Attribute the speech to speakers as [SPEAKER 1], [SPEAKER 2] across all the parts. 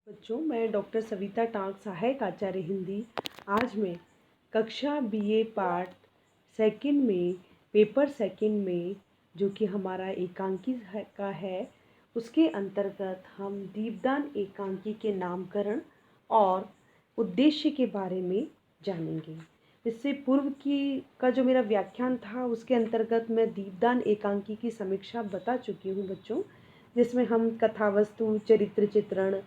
[SPEAKER 1] बच्चों, मैं doctor Savita tank, सहायक आचार्य हिंदी। आज मैं कक्षा बीए पार्ट सेकंड में पेपर सेकंड में जो कि हमारा एकांकी का है, उसके अंतर्गत हम दीपदान एकांकी के नामकरण और उद्देश्य के बारे में जानेंगे। इससे पूर्व की का जो मेरा व्याख्यान था, उसके अंतर्गत मैं दीपदान एकांकी की समीक्षा बता चुकी हूँ बच्चों, जिसमें हम कथावस्तु, चरित्र चित्रण,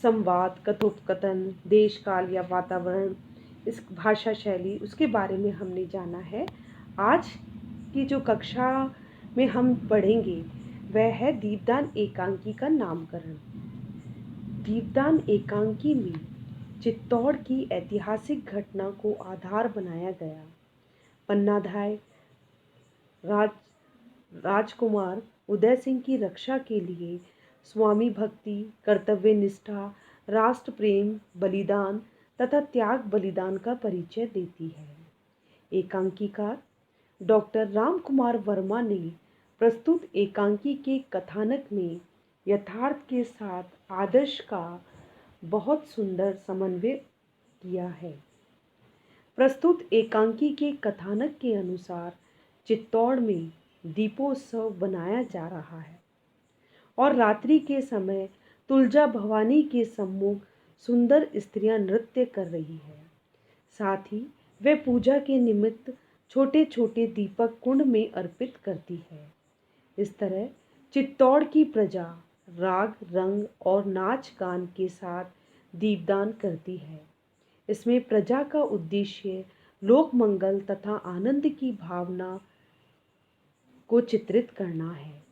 [SPEAKER 1] संवाद, कथोपकथन, देश काल या वातावरण, इस भाषा शैली, उसके बारे में हमने जाना है। आज की जो कक्षा में हम पढ़ेंगे वह है दीपदान एकांकी का नामकरण। दीपदान एकांकी में चित्तौड़ की ऐतिहासिक घटना को आधार बनाया गया। पन्नाधाय राजकुमार उदय सिंह की रक्षा के लिए स्वामी भक्ति, कर्तव्य निष्ठा, राष्ट्र प्रेम, बलिदान तथा त्याग बलिदान का परिचय देती है। एकांकीकार डॉक्टर राम कुमार वर्मा ने प्रस्तुत एकांकी के कथानक में यथार्थ के साथ आदर्श का बहुत सुंदर समन्वय किया है। प्रस्तुत एकांकी के कथानक के अनुसार चित्तौड़ में दीपोत्सव बनाया जा रहा है और रात्रि के समय तुलजा भवानी के सम्मुख सुंदर स्त्रियां नृत्य कर रही है। साथ ही वे पूजा के निमित्त छोटे छोटे दीपक कुंड में अर्पित करती है। इस तरह चित्तौड़ की प्रजा राग, रंग और नाच गान के साथ दीपदान करती है। इसमें प्रजा का उद्देश्य लोक मंगल तथा आनंद की भावना को चित्रित करना है।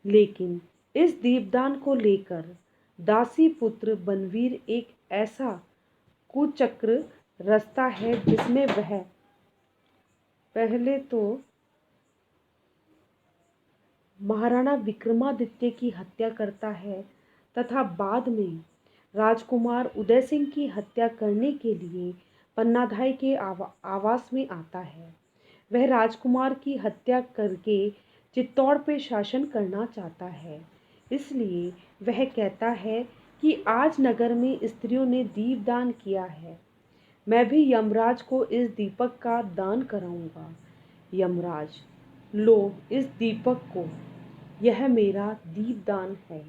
[SPEAKER 1] लेकिन इस दीपदान को लेकर दासी पुत्र बनवीर एक ऐसा कुचक्र रचता है जिसमें वह पहले तो महाराणा विक्रमादित्य की हत्या करता है तथा बाद में राजकुमार उदय सिंह की हत्या करने के लिए पन्नाधाय के आवास में आता है। वह राजकुमार की हत्या करके चित्तौड़ पे शासन करना चाहता है। इसलिए वह कहता है कि आज नगर में स्त्रियों ने दीपदान किया है, मैं भी यमराज को इस दीपक का दान कराऊंगा। यमराज, लो इस दीपक को, यह मेरा दीपदान है।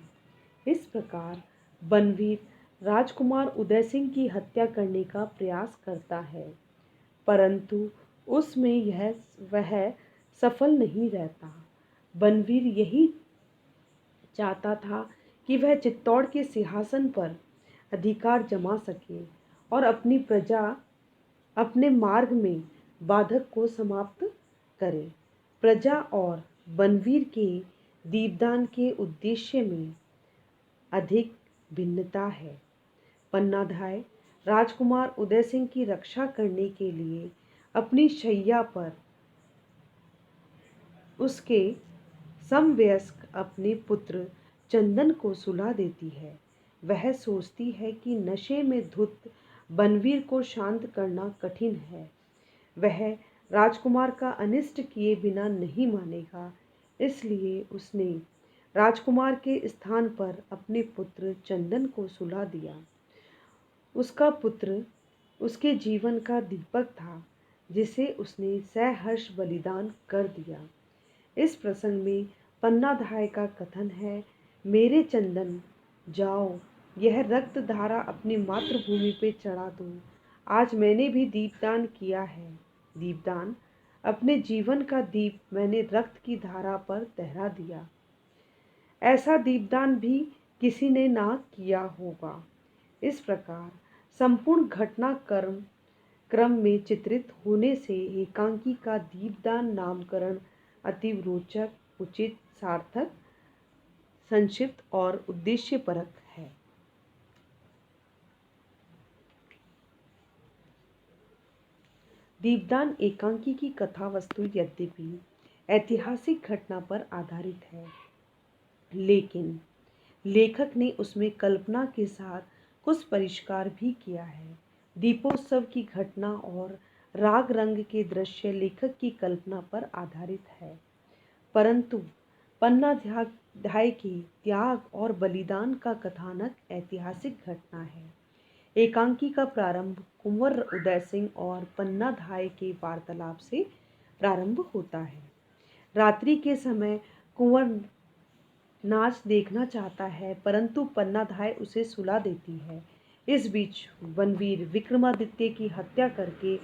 [SPEAKER 1] इस प्रकार बनवीर राजकुमार उदय सिंह की हत्या करने का प्रयास करता है, परंतु उसमें वह सफल नहीं रहता। बनवीर यही चाहता था कि वह चित्तौड़ के सिंहासन पर अधिकार जमा सके और अपनी प्रजा अपने मार्ग में बाधक को समाप्त करे। प्रजा और बनवीर के दीपदान के उद्देश्य में अधिक भिन्नता है। पन्नाधाय राजकुमार उदय सिंह की रक्षा करने के लिए अपनी शैया पर उसके समवयस्क अपने पुत्र चंदन को सुला देती है। वह सोचती है कि नशे में धुत बनवीर को शांत करना कठिन है। वह राजकुमार का अनिष्ट किए बिना नहीं मानेगा, इसलिए उसने राजकुमार के स्थान पर अपने पुत्र चंदन को सुला दिया। उसका पुत्र उसके जीवन का दीपक था, जिसे उसने सहर्ष बलिदान कर दिया। इस प्रसंग में पन्नाधाय का कथन है, मेरे चंदन जाओ, यह रक्त धारा अपनी मातृभूमि पे चढ़ा दो। आज मैंने भी दीपदान किया है। दीपदान, अपने जीवन का दीप मैंने रक्त की धारा पर तहरा दिया। ऐसा दीपदान भी किसी ने ना किया होगा। इस प्रकार संपूर्ण घटना क्रम में चित्रित होने से एकांकी का दीपदान नामकरण अति रोचक, उचित, सार्थक, संक्षिप्त और उद्देश्यपरक है। दीपदान एकांकी की कथा वस्तु यद्यपि ऐतिहासिक घटना पर आधारित है, लेकिन लेखक ने उसमें कल्पना के साथ कुछ परिष्कार भी किया है। दीपोत्सव की घटना और राग रंग के दृश्य लेखक की कल्पना पर आधारित है, परंतु पन्नाधाय के त्याग और बलिदान का कथानक ऐतिहासिक घटना है। एकांकी का प्रारंभ कुंवर उदय सिंह और पन्नाधाय के वार्तालाप से प्रारंभ होता है। रात्रि के समय कुंवर नाच देखना चाहता है, परंतु पन्नाधाय उसे सुला देती है। इस बीच बनवीर विक्रमादित्य की हत्या करके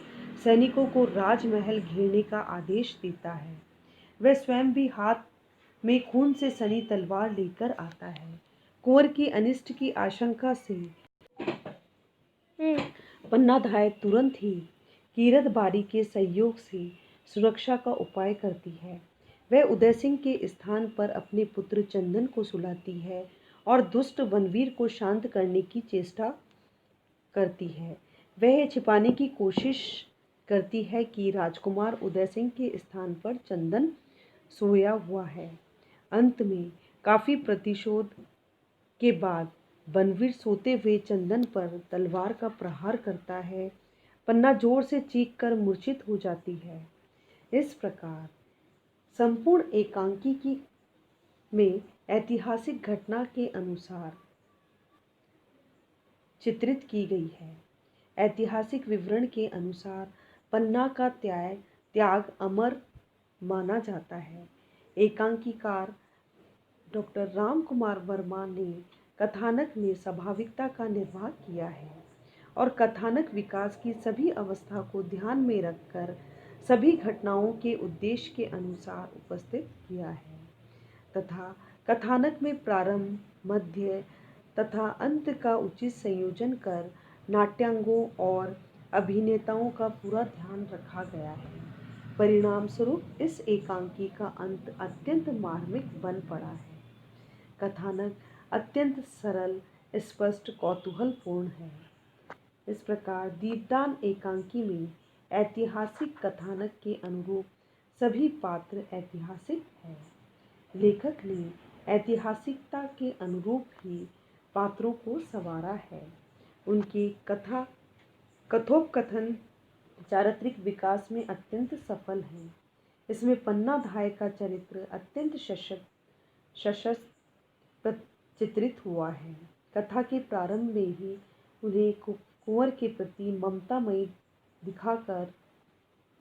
[SPEAKER 1] सैनिकों को राजमहल घेरने का आदेश देता है। वह स्वयं भी हाथ में खून से सनी तलवार लेकर आता है। कुंवर की अनिष्ट की आशंका से पन्नाधाय तुरंत ही कीरत बारी के सहयोग से सुरक्षा का उपाय करती है। वह उदय सिंह के स्थान पर अपने पुत्र चंदन को सुलाती है और दुष्ट बनवीर को शांत करने की चेष्टा करती है। वह छिपाने की कोशिश करती है कि राजकुमार उदय सिंह के स्थान पर चंदन सोया हुआ है। अंत में काफी प्रतिशोध के बाद बनवीर सोते हुए चंदन पर तलवार का प्रहार करता है। पन्ना जोर से चीख कर मूर्छित हो जाती है। इस प्रकार संपूर्ण एकांकी की में ऐतिहासिक घटना के अनुसार चित्रित की गई है। ऐतिहासिक विवरण के अनुसार पन्ना का त्याग अमर माना जाता है। एकांकीकार डॉक्टर राम कुमार वर्मा ने कथानक में स्वाभाविकता का निर्वाह किया है और कथानक विकास की सभी अवस्था को ध्यान में रखकर सभी घटनाओं के उद्देश्य के अनुसार उपस्थित किया है तथा कथानक में प्रारंभ, मध्य तथा अंत का उचित संयोजन कर नाट्यांगों और अभिनेताओं का पूरा ध्यान रखा गया है। परिणाम स्वरूप इस एकांकी का अंत अत्यंत मार्मिक बन पड़ा है। कथानक अत्यंत सरल, स्पष्ट, कौतूहलपूर्ण है। इस प्रकार दीपदान एकांकी में ऐतिहासिक कथानक के अनुरूप सभी पात्र ऐतिहासिक हैं। लेखक ने ऐतिहासिकता के अनुरूप ही पात्रों को संवारा है। उनके कथोपकथन चारित्रिक विकास में अत्यंत सफल हैं। इसमें पन्नाधाय का चरित्र अत्यंत सशक्त चित्रित हुआ है। कथा के प्रारंभ में ही उन्हें कुंवर के प्रति ममतामयी दिखाकर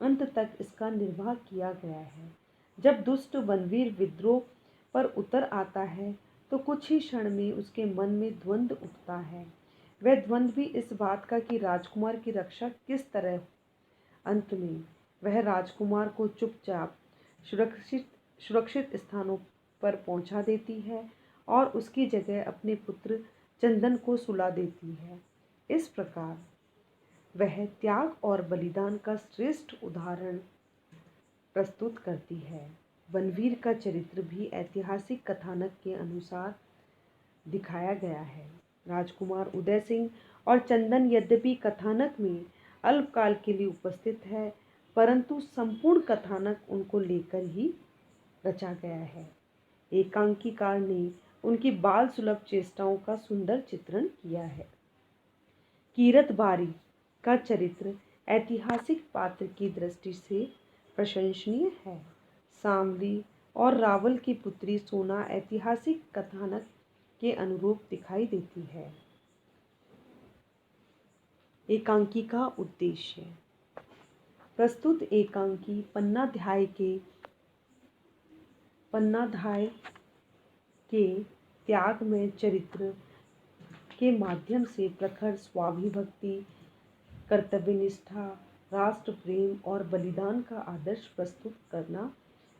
[SPEAKER 1] अंत तक इसका निर्वाह किया गया है। जब दुष्ट बनवीर विद्रोह पर उतर आता है तो कुछ ही क्षण में उसके मन में द्वंद्व उठता है। वह द्वंद्व भी इस बात का कि राजकुमार की रक्षा किस तरह। अंत में वह राजकुमार को चुपचाप सुरक्षित स्थानों पर पहुंचा देती है और उसकी जगह अपने पुत्र चंदन को सुला देती है। इस प्रकार वह त्याग और बलिदान का श्रेष्ठ उदाहरण प्रस्तुत करती है। बनवीर का चरित्र भी ऐतिहासिक कथानक के अनुसार दिखाया गया है। राजकुमार उदय सिंह और चंदन यद्यपि कथानक में अल्पकाल के लिए उपस्थित है, परंतु संपूर्ण कथानक उनको लेकर ही रचा गया है। एकांकीकार ने उनकी बाल सुलभ चेष्टाओं का सुंदर चित्रण किया है। कीरत बारी का चरित्र ऐतिहासिक पात्र की दृष्टि से प्रशंसनीय है। सांवली और रावल की पुत्री सोना ऐतिहासिक कथानक के अनुरूप दिखाई देती है। एकांकी का उद्देश्य। प्रस्तुत एकांकी पन्नाधाय के त्याग में चरित्र के माध्यम से प्रखर स्वाभिभक्ति, कर्तव्यनिष्ठा, राष्ट्र प्रेम और बलिदान का आदर्श प्रस्तुत करना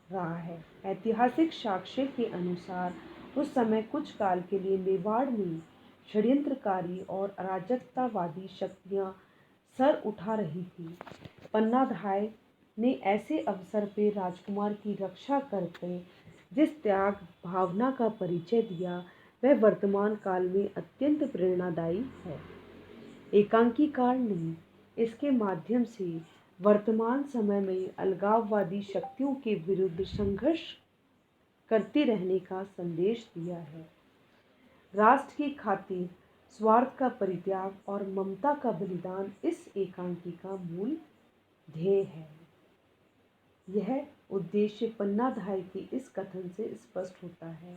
[SPEAKER 1] रहा है। ऐतिहासिक साक्ष्य के अनुसार उस समय कुछ काल के लिए मेवाड़ में षड्यंत्रकारी और अराजकतावादी शक्तियां सर उठा रही थी। पन्नाधाय ने ऐसे अवसर पर राजकुमार की रक्षा करके जिस त्याग भावना का परिचय दिया वह वर्तमान काल में अत्यंत प्रेरणादायी है। एकांकीकार ने इसके माध्यम से वर्तमान समय में अलगाववादी शक्तियों के विरुद्ध संघर्ष करते रहने का संदेश दिया है। राष्ट्र की खातिर स्वार्थ का परित्याग और ममता का बलिदान इस एकांकी का मूल ध्येय है। यह उद्देश्य पन्नाधाय के इस कथन से स्पष्ट होता है।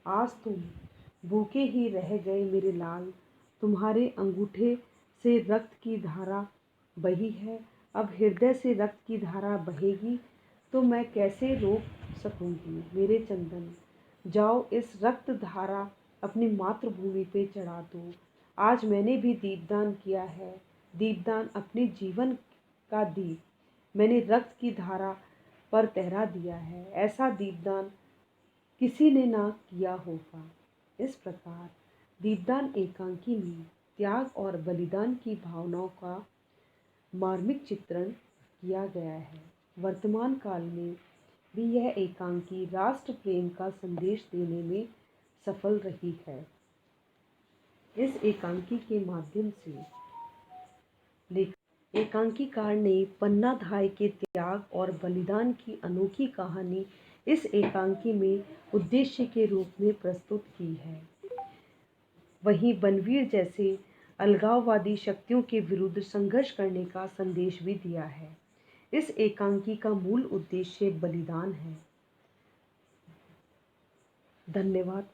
[SPEAKER 1] आज तुम भूखे ही रह गए मेरे लाल, तुम्हारे अंगूठे से रक्त की धारा बही है, अब हृदय से रक्त की धारा बहेगी तो मैं कैसे रोक सकूंगी मेरे चंदन। जाओ इस रक्त धारा अपनी मातृभूमि पे चढ़ा दो। आज मैंने भी दीपदान किया है, दीपदान अपने जीवन का दीप मैंने रक्त की धारा पर तहरा दिया है, ऐसा दीपदान किसी ने ना किया होगा। इस प्रकार दीपदान एकांकी में त्याग और बलिदान की भावनाओं का मार्मिक चित्रण किया गया है। वर्तमान काल में भी यह एकांकी राष्ट्र प्रेम का संदेश देने में सफल रही है। इस एकांकी के माध्यम से एकांकीकार ने पन्नाधाय के त्याग और बलिदान की अनोखी कहानी इस एकांकी में उद्देश्य के रूप में प्रस्तुत की है। वहीं बनवीर जैसे अलगाववादी शक्तियों के विरुद्ध संघर्ष करने का संदेश भी दिया है। इस एकांकी का मूल उद्देश्य बलिदान है। धन्यवाद।